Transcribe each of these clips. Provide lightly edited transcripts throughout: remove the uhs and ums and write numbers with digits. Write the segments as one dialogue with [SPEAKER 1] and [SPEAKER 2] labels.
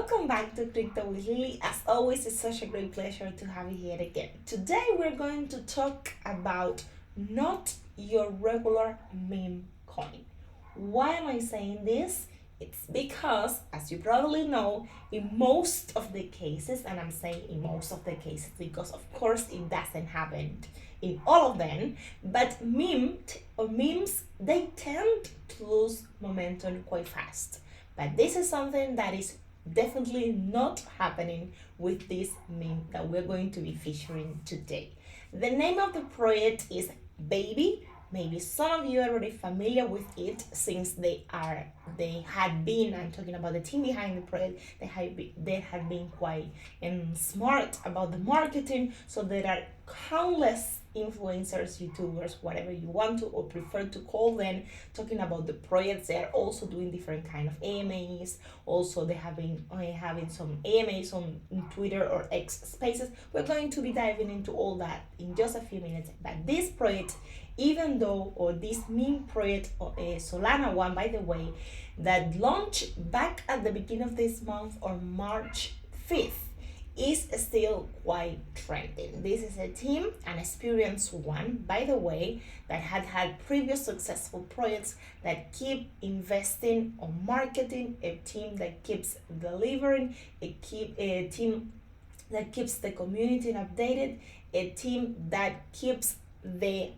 [SPEAKER 1] welcome back to Crypto with Lili. As always, it's such a great pleasure to have you here again. Today, we're going to talk about not your regular meme coin. Why am I saying this? It's because, as you probably know, in most of the cases, and I'm saying in most of the cases because, of course, it doesn't happen in all of them, but memes, they tend to lose momentum quite fast. But this is something that is definitely not happening with this meme that we're going to be featuring today. The name of the project is Baby. Maybe some of you are already familiar with it since they had been, I'm talking about the team behind the project, they have been quite smart about the marketing. So there are countless influencers, YouTubers, whatever you want to or prefer to call them, talking about the projects. They are also doing different kind of AMAs. Also, they have been having some AMAs on Twitter or X Spaces. We're going to be diving into all that in just a few minutes. But this project, even though, or this meme project, Solana one, by the way, that launched back at the beginning of this month on March 5th, is still quite trending. This is a team, an experienced one, by the way, that had previous successful projects that keep investing on marketing, a team that keeps delivering, a team that keeps the community updated, a team that keeps the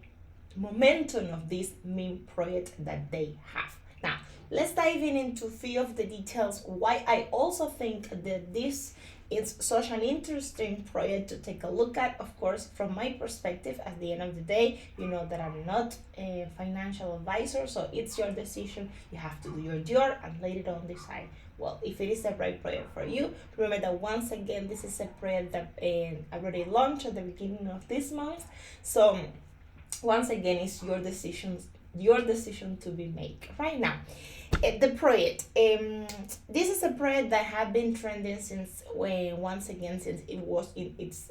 [SPEAKER 1] momentum of this meme project that they have. Now, let's dive into a few of the details why I also think that this is such an interesting project to take a look at. Of course, from my perspective, at the end of the day, you know that I'm not a financial advisor, so it's your decision. You have to do your job and later on decide, well, if it is the right project for you. Remember that once again, this is a project that already launched at the beginning of this month. So once again, it's your decision to be made right now. The project, this is a project that had been trending since since it was in its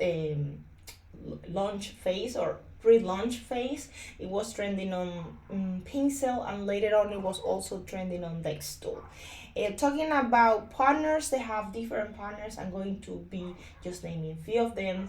[SPEAKER 1] launch phase or pre-launch phase. It was trending on Pincel, and later on it was also trending on Dextool. Talking about partners, they have different partners. I'm going to be just naming few of them.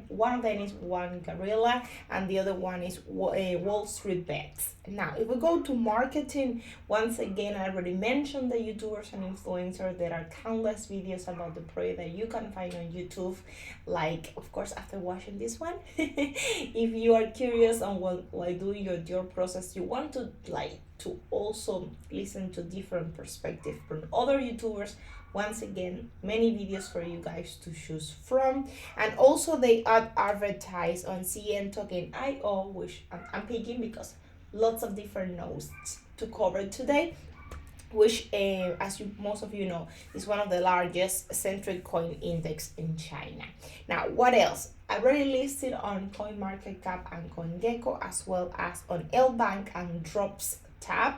[SPEAKER 1] One of them is One Gorilla, and the other one is Wall Street Bets. Now, if we go to marketing, once again, I already mentioned the YouTubers and influencers. There are countless videos about the project that you can find on YouTube. Like, of course, after watching this one, if you are curious on while doing your process, you want to also listen to different perspectives from other YouTubers. Once again, many videos for you guys to choose from. And also they advertise on CN Token IO, which I'm picking because lots of different notes to cover today, which as most of you know, is one of the largest Certik coin index in China. Now, what else? I already listed on CoinMarketCap and CoinGecko, as well as on LBank and Drops tab.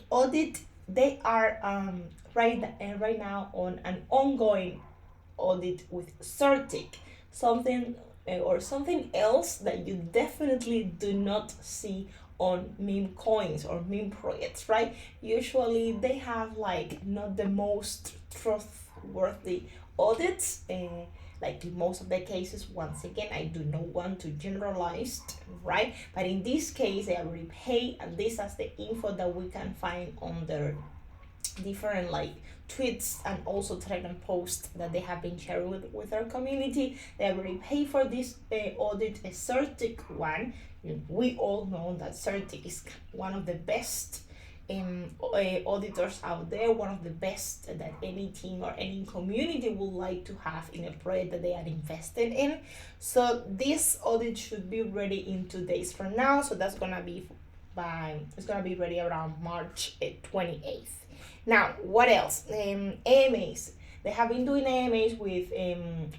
[SPEAKER 1] Audit, they are right now on an ongoing audit with Certik, something else that you definitely do not see on meme coins or meme projects, right? Usually they have not the most trustworthy audits. Like in most of the cases, once again, I do not want to generalize, right? But in this case, they already pay, and this is the info that we can find on their different tweets and also Telegram posts that they have been sharing with our community. They already pay for this audit, a Certik one. We all know that Certik is one of the best auditors out there, one of the best that any team or any community would like to have in a project that they are invested in. So this audit should be ready in 2 days from now. So that's gonna be it's gonna be ready around March 28th. Now, what else? AMAs. They have been doing AMAs with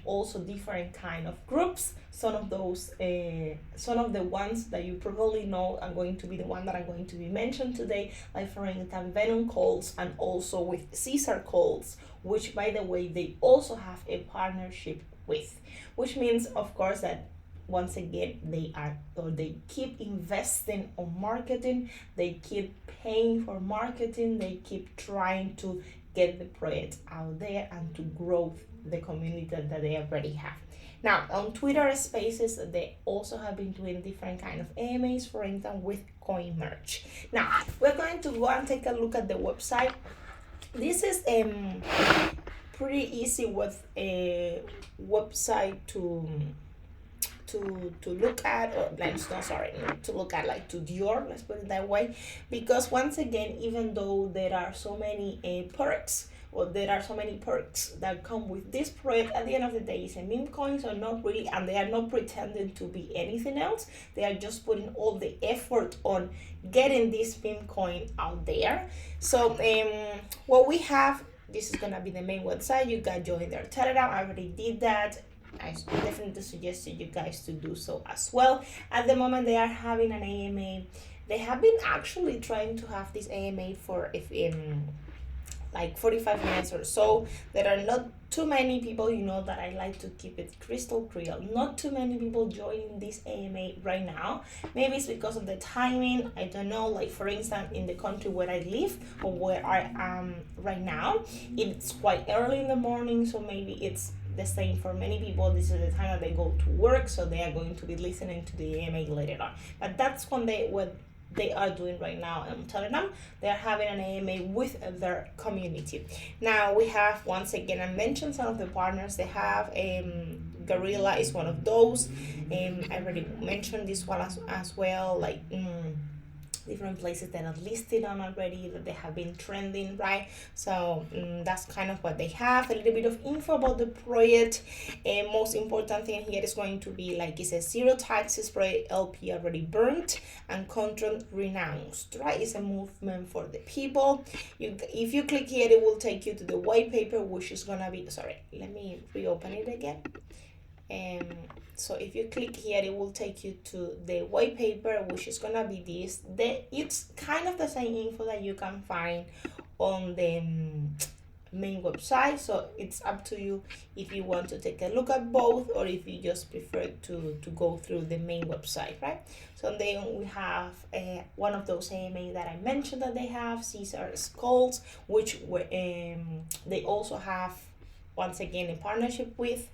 [SPEAKER 1] also different kind of groups. Some of the ones that you probably know are going to be the one that I'm going to be mentioned today, like for instance Venom Calls, and also with Caesar Calls, which by the way they also have a partnership with, which means of course that once again they keep investing on marketing, they keep paying for marketing, they keep trying to get the project out there and to grow the community that they already have. Now on Twitter Spaces, they also have been doing different kind of AMAs, for instance with coin merch. Now we're going to go and take a look at the website. This is pretty easy with a website to look at, or like no sorry not to look at, like to Dior, let's put it that way, because once again, even though there are so many perks, or there are so many perks that come with this project, at the end of the day it's a meme coin, so not really, and they are not pretending to be anything else. They are just putting all the effort on getting this meme coin out there. So what we have, this is gonna be the main website. You got join their Telegram. I already did that. I definitely suggest you guys to do so as well. At the moment, they are having an AMA. They have been actually trying to have this AMA for if like 45 minutes or so. There are not too many people, you know that I like to keep it crystal clear. Not too many people joining this AMA right now. Maybe it's because of the timing. I don't know. Like for instance, in the country where I live or where I am right now, it's quite early in the morning, so maybe it's the same for many people. This is the time that they go to work, so they are going to be listening to the AMA later on. But that's when what they are doing right now on Telegram. They are having an AMA with their community. Now we have, once again, I mentioned some of the partners they have. Gorilla is one of those. I already mentioned this one as well. Like different places that are listed on already, that they have been trending, right? So that's kind of what they have. A little bit of info about the project. And most important thing here is going to be, like it says, zero taxes project, LP already burnt and contract renounced, right? It's a movement for the people. If you click here, it will take you to the white paper, which is gonna be, sorry, let me reopen it again. So if you click here, it will take you to the white paper, which is gonna be this. It's kind of the same info that you can find on the main website, so it's up to you if you want to take a look at both or if you just prefer to go through the main website, right? So then we have one of those AMA that I mentioned that they have, Caesar Skulls, which they also have, once again, a partnership with,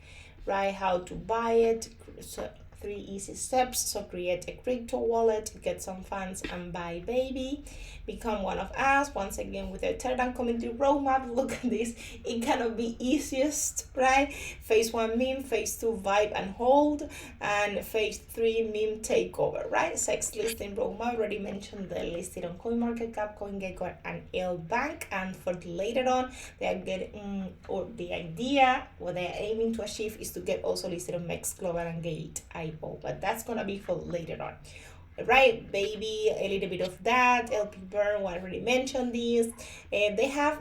[SPEAKER 1] right? How to buy it, so 3 easy steps. So create a crypto wallet, get some funds, and buy baby. Become one of us, once again, with a Telegram community roadmap. Look at this, it cannot be easiest, right? Phase 1 meme, phase 2 vibe and hold, and phase 3 meme takeover, right? Sex listing roadmap, already mentioned the listed on CoinMarketCap, CoinGecko, and L Bank. And for later on, they are getting, or the idea, what they are aiming to achieve is to get also listed on Mex Global and Gate.io, but that's gonna be for later on. Right, baby, a little bit of that. LP Burn, I already mentioned this. They have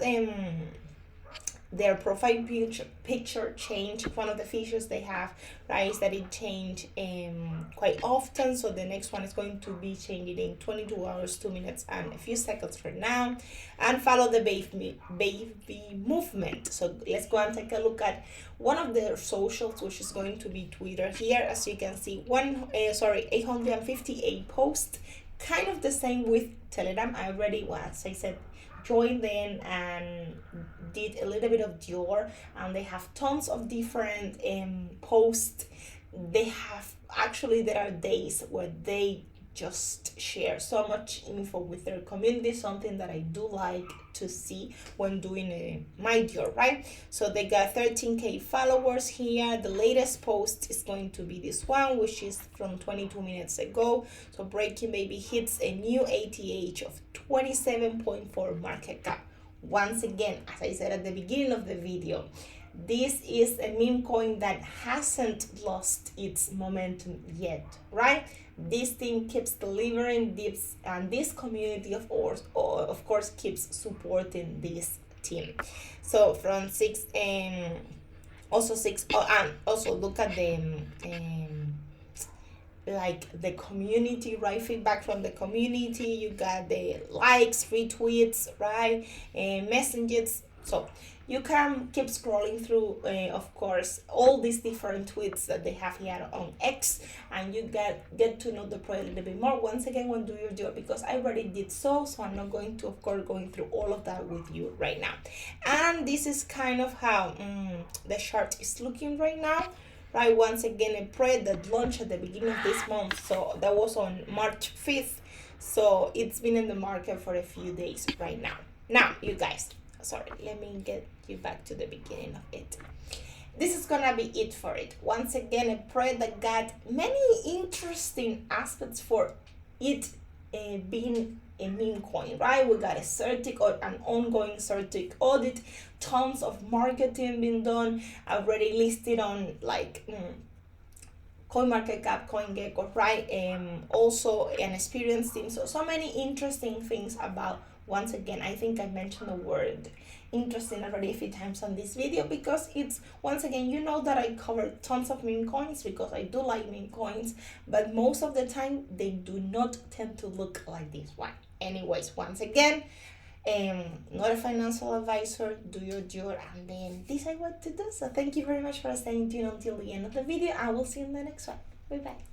[SPEAKER 1] their profile picture change. One of the features they have, right, is that it change quite often. So the next one is going to be changing in 22 hours, 2 minutes, and a few seconds from now. And follow the baby movement. So let's go and take a look at one of their socials, which is going to be Twitter. Here, as you can see, 858 posts. Kind of the same with Telegram. I already, as I said, joined in and did a little bit of Dior, and they have tons of different posts. They have, actually, there are days where they just share so much info with their community, something that I do like to see when doing my Dior, right? So they got 13k followers here. The latest post is going to be this one, which is from 22 minutes ago. So Breaking Baby hits a new ATH of 27.4 market cap. Once again, as I said at the beginning of the video, this is a meme coin that hasn't lost its momentum yet, right? This thing keeps delivering this, and this community of course keeps supporting this team. So from six and also six, and also look at the like the community, right? Feedback from the community. You got the likes, retweets, right? And messages So you can keep scrolling through, of course, all these different tweets that they have here on X, and you get to know the project a little bit more. Once again, when do your job, because I already did so I'm not going to, of course, going through all of that with you right now. And this is kind of how the chart is looking right now. Right, once again, a project that launched at the beginning of this month, so that was on March 5th. So it's been in the market for a few days right now. Now, you guys, sorry, let me get you back to the beginning of it. This is gonna be it for it. Once again, a project that got many interesting aspects for it being a meme coin, right? We got a Certik or an ongoing Certik audit, tons of marketing being done, already listed on like CoinMarketCap, CoinGecko, right? Also an experienced team. So many interesting things about. Once again, I think I mentioned the word interesting already a few times on this video, because it's, once again, you know that I cover tons of meme coins because I do like meme coins, but most of the time they do not tend to look like this one. Anyways, once again, not a financial advisor, do your job and then decide what to do. So thank you very much for staying tuned until the end of the video. I will see you in the next one. Bye bye.